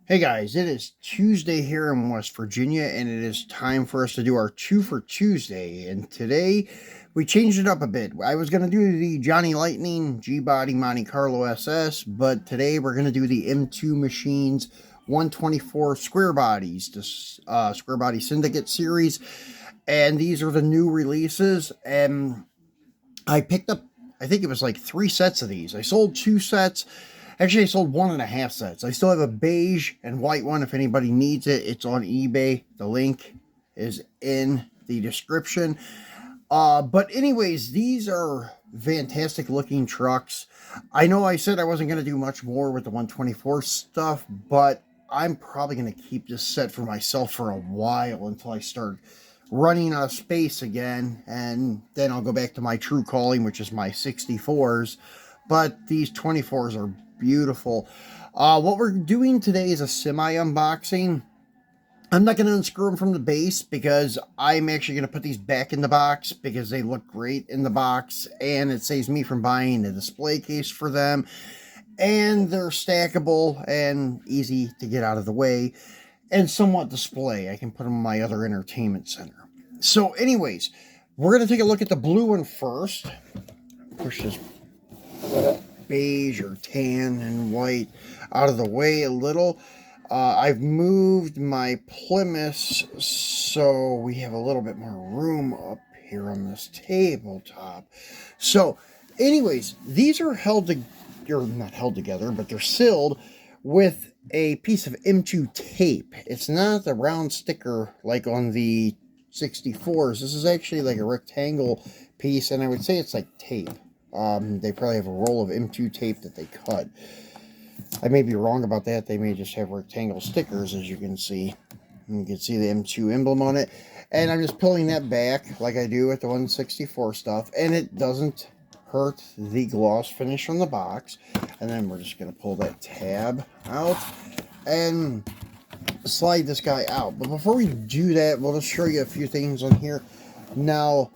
Hey guys, it is Tuesday here in West Virginia, and it is time for us to do our 2 for Tuesday. And today we changed it up a bit. I was going to do the Johnny Lightning G-Body Monte Carlo SS, but today we're going to do the M2 Machines 124 Square Bodies, the Squarebody Syndicate series. And these are the new releases. And I picked up, I think it was like 3 sets of these. I sold 2 sets. Actually, I sold 1.5 sets. I still have a beige and white one if anybody needs it. It's on eBay. The link is in the description. But anyways, these are fantastic looking trucks. I know I said I wasn't going to do much more with the 124 stuff, but I'm probably going to keep this set for myself for a while until I start running out of space again, and then I'll go back to my true calling, which is my 64s. But these 24s are beautiful. What we're doing today is a semi unboxing. I'm not going to unscrew them from the base because I'm actually going to put these back in the box because they look great in the box, and it saves me from buying a display case for them, and they're stackable and easy to get out of the way and somewhat display. I can put them in my other entertainment center. So anyways, we're going to take a look at the blue one first. Push this beige or tan and white out of the way a little. I've moved my Plymouth so we have a little bit more room up here on this tabletop. So anyways, these are not held together, but they're sealed with a piece of M2 tape. It's not the round sticker like on the 64s. This is actually like a rectangle piece, and I would say it's like tape. They probably have a roll of M2 tape that they cut. I may be wrong about that. They may just have rectangle stickers, as you can see. And you can see the M2 emblem on it. And I'm just pulling that back like I do with the 164 stuff. And it doesn't hurt the gloss finish on the box. And then we're just going to pull that tab out and slide this guy out. But before we do that, we'll just show you a few things on here. Now,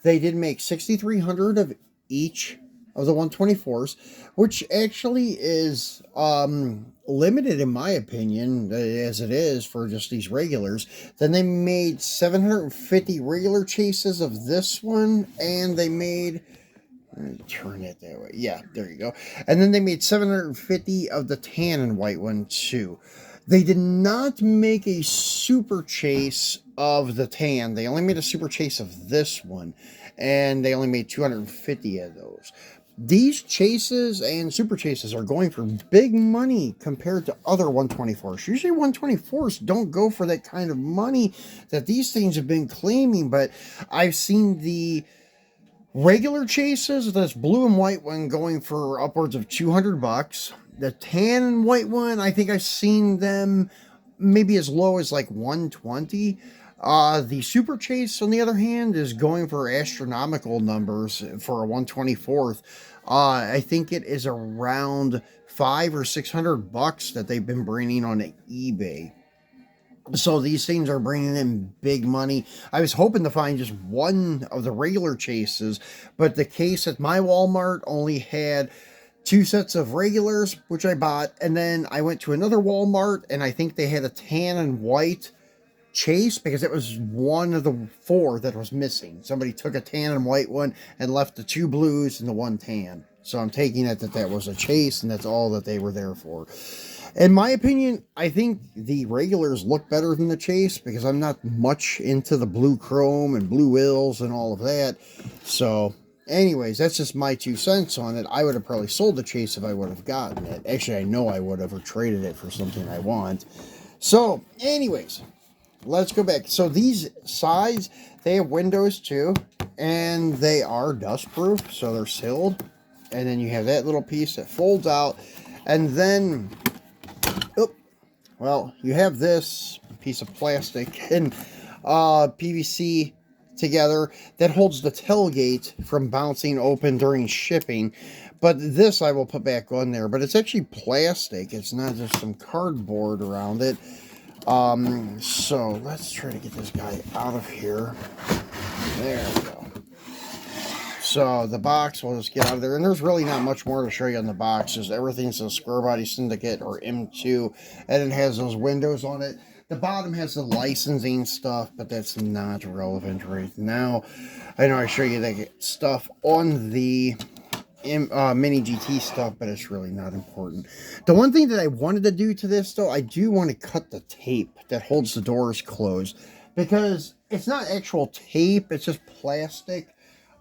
they did make 6,300 of each of the 124s, which actually is limited in my opinion, as it is for just these regulars. Then they made 750 regular chases of this one, and they made, turn it that way, yeah, there you go. And then they made 750 of the tan and white one too. They did not make a super chase of the tan. They only made a super chase of this one, and they only made 250 of those. These chases and super chases are going for big money compared to other 124s. Usually 124s don't go for that kind of money that these things have been claiming, but I've seen the regular chases, this blue and white one, going for upwards of $200. The tan and white one, I think I've seen them maybe as low as like 120. The Super Chase, on the other hand, is going for astronomical numbers for a 124th. I think it is around $500 or $600 that they've been bringing on eBay. So these things are bringing in big money. I was hoping to find just one of the regular chases, but the case at my Walmart only had 2 sets of regulars, which I bought, and then I went to another Walmart, and I think they had a tan and white chase because it was one of the 4 that was missing. Somebody took a tan and white one and left the 2 blues and the 1 tan. So I'm taking it that was a chase, and that's all that they were there for. In my opinion, I think the regulars look better than the chase because I'm not much into the blue chrome and blue wheels and all of that. So anyways, that's just my 2 cents on it. I would have probably sold the chase if I would have gotten it. Actually, I know I would have, or traded it for something I want. So anyways, let's go back. So these sides, they have windows too, and they are dust proof, so they're sealed. And then you have that little piece that folds out, and then well, you have this piece of plastic and PVC together that holds the tailgate from bouncing open during shipping. But this I will put back on there, but it's actually plastic. It's not just some cardboard around it. So let's try to get this guy out of here. There we go. So the box, we'll just get out of there. And there's really not much more to show you on the box. Just everything's a Squarebody Syndicate or M2. And it has those windows on it. The bottom has the licensing stuff, but that's not relevant right now. I know I show you the stuff on the Mini GT stuff, but it's really not important. The one thing that I wanted to do to this, though, I do want to cut the tape that holds the doors closed. Because it's not actual tape, it's just plastic.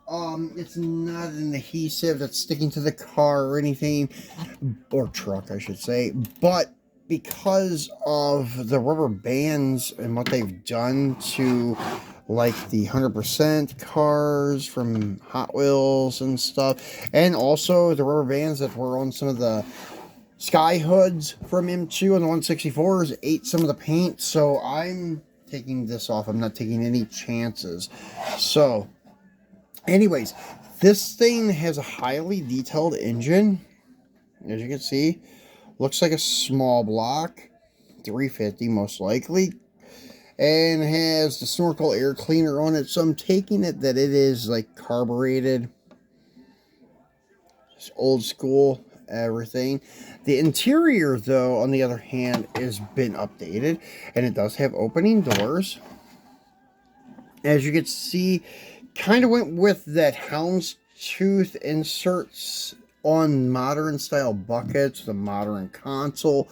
It's not an adhesive that's sticking to the car or anything, or truck, I should say. But because of the rubber bands and what they've done to, like, the 100% cars from Hot Wheels and stuff, and also the rubber bands that were on some of the Sky Hoods from M2 and the 164s ate some of the paint, so I'm taking this off. I'm not taking any chances. So anyways, this thing has a highly detailed engine. As you can see, looks like a small block, 350 most likely, and has the snorkel air cleaner on it. So I'm taking it that it is like carbureted. It's old school, everything. The interior, though, on the other hand, has been updated, and it does have opening doors. As you can see, kind of went with that houndstooth inserts on modern style buckets, the modern console.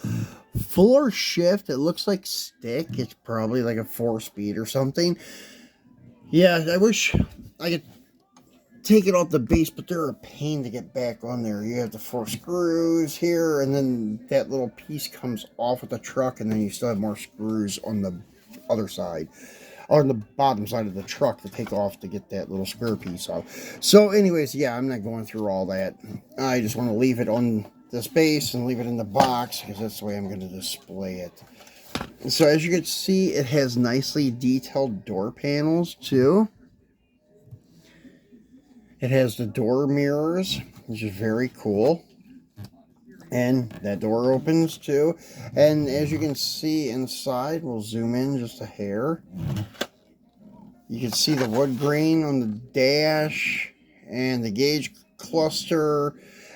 Floor shift, it looks like stick. It's probably like a 4-speed or something. Yeah, I wish I could take it off the base, but they're a pain to get back on there. You have the 4 screws here, and then that little piece comes off with the truck, and then you still have more screws on the other side, or on the bottom side of the truck to take off to get that little square piece off. So anyways, yeah, I'm not going through all that. I just want to leave it on this base and leave it in the box, because that's the way I'm going to display it. So as you can see, it has nicely detailed door panels too. It has the door mirrors, which is very cool. And that door opens too. And as you can see inside, we'll zoom in just a hair. You can see the wood grain on the dash and the gauge cluster.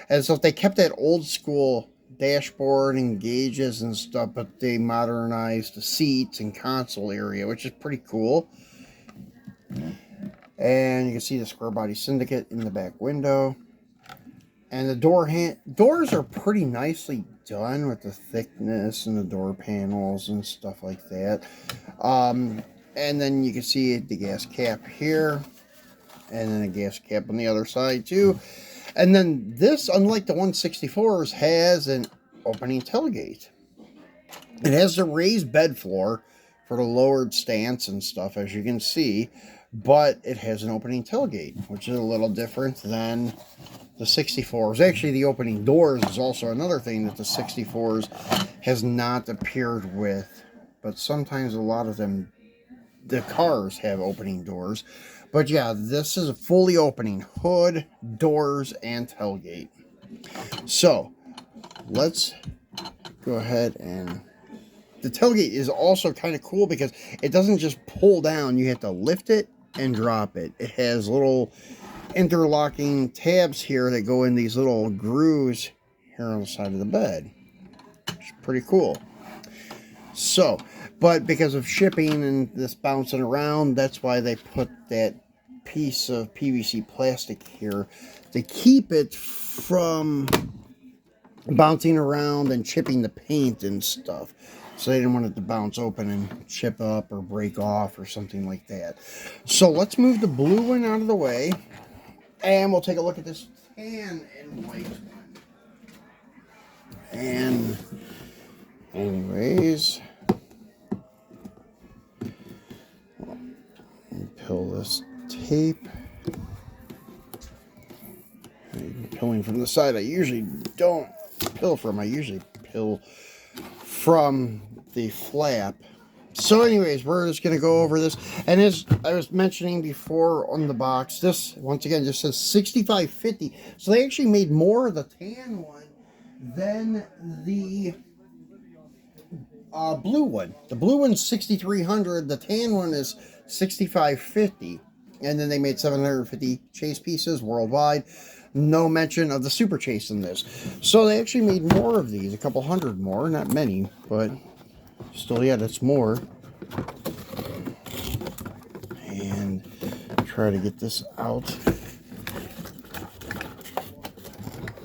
And so if they kept that old school dashboard and gauges and stuff, but they modernized the seats and console area, which is pretty cool. And you can see the Squarebody Syndicate in the back window. And the doors are pretty nicely done with the thickness and the door panels and stuff like that. And then you can see the gas cap here. And then a gas cap on the other side too. And then this, unlike the 164s, has an opening tailgate. It has the raised bed floor for the lowered stance and stuff, as you can see. But it has an opening tailgate, which is a little different than the 64s. Actually, the opening doors is also another thing that the 64s has not appeared with. But sometimes a lot of them, the cars have opening doors. But yeah, this is a fully opening hood, doors, and tailgate. So, let's go ahead and... The tailgate is also kind of cool because it doesn't just pull down. You have to lift it and drop it. It has little interlocking tabs here that go in these little grooves here on the side of the bed. It's pretty cool. So, but because of shipping and this bouncing around, that's why they put that piece of PVC plastic here to keep it from bouncing around and chipping the paint and stuff. So they didn't want it to bounce open and chip up or break off or something like that. So let's move the blue one out of the way. And we'll take a look at this tan and white one. And anyways, peel this tape. I'm peeling from the side I usually don't peel from. I usually peel from the flap. So anyways, we're just going to go over this. And as I was mentioning before on the box, this, once again, just says 6550. So they actually made more of the tan one than the blue one. The blue one's 6300. The tan one is 6550. And then they made 750 chase pieces worldwide. No mention of the super chase in this. So they actually made more of these, a couple hundred more, not many, but still, yeah, that's more. And try to get this out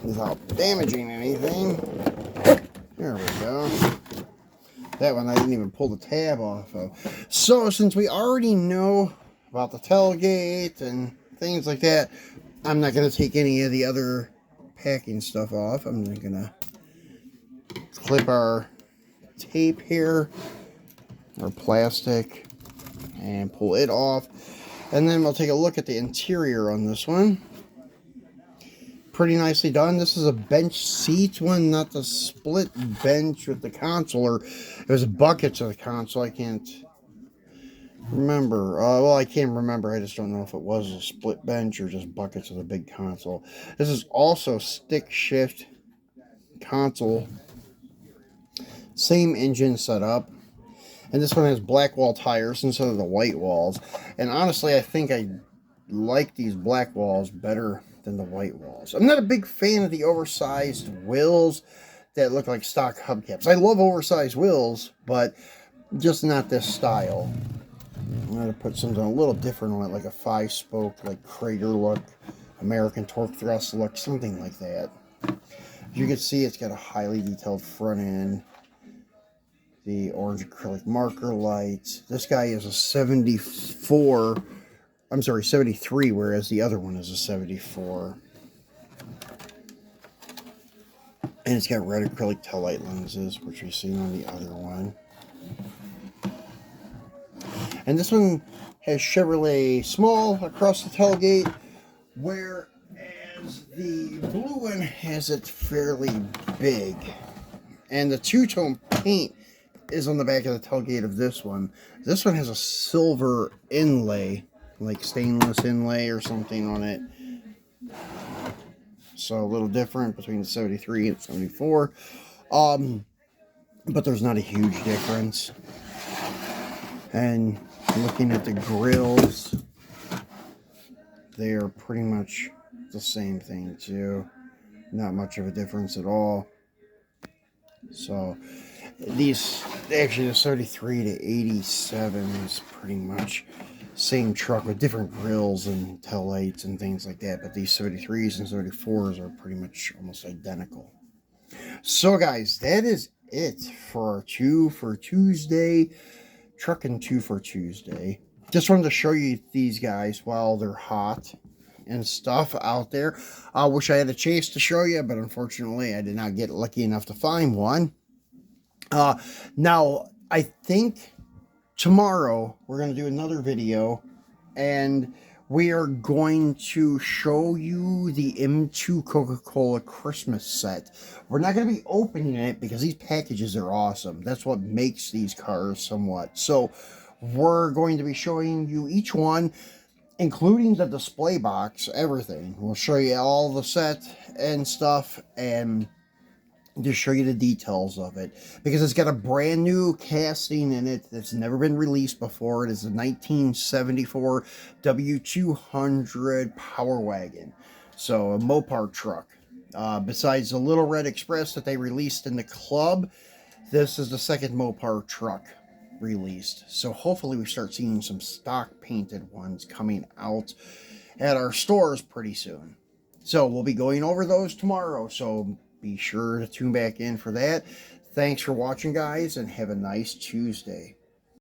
without damaging anything. There we go. That one I didn't even pull the tab off of. So since we already know about the tailgate and things like that, I'm not going to take any of the other packing stuff off. I'm just going to clip our tape here, or plastic, and pull it off. And then we'll take a look at the interior on this one. Pretty nicely done. This is a bench seat one, not the split bench with the console, or it was buckets of the console. I can't remember. Well, I can't remember. I just don't know if it was a split bench or just buckets of the big console. This is also stick shift console. Same engine setup. And this one has black wall tires instead of the white walls. And honestly, I think I like these black walls better than the white walls. I'm not a big fan of the oversized wheels that look like stock hubcaps. I love oversized wheels, but just not this style. I'm going to put something a little different on it, like a 5-spoke, like Krager look, American torque thrust look, something like that. As you can see, it's got a highly detailed front end. The orange acrylic marker lights. This guy is a 74. I'm sorry, 73, whereas the other one is a 74. And it's got red acrylic tail light lenses, which we've seen on the other one. And this one has Chevrolet small across the tailgate, whereas the blue one has it fairly big. And the two-tone paint is on the back of the tailgate of this one. This one has a silver inlay, like stainless inlay or something on it. So a little different between the 73 and 74. But there's not a huge difference. And looking at the grills, they are pretty much the same thing too. Not much of a difference at all. So these, actually the 73 to 87 is pretty much same truck with different grills and tail lights and things like that, but these 73s and 74s are pretty much almost identical. So guys, that is it for our 2 for Tuesday, Truckin' 2 for Tuesday. Just wanted to show you these guys while they're hot and stuff out there. I wish I had a chase to show you, but unfortunately I did not get lucky enough to find one. Now, I think tomorrow we're going to do another video, and we are going to show you the M2 Coca-Cola Christmas set. We're not going to be opening it because these packages are awesome. That's what makes these cars somewhat. So we're going to be showing you each one, including the display box, everything. We'll show you all the set and stuff, and just show you the details of it, because it's got a brand new casting in it that's never been released before. It is a 1974 W200 Power Wagon, so a Mopar truck. Besides the Little Red Express that they released in the club, this is the second Mopar truck released. So hopefully we start seeing some stock painted ones coming out at our stores pretty soon. So we'll be going over those tomorrow, so be sure to tune back in for that. Thanks for watching, guys, and have a nice Tuesday.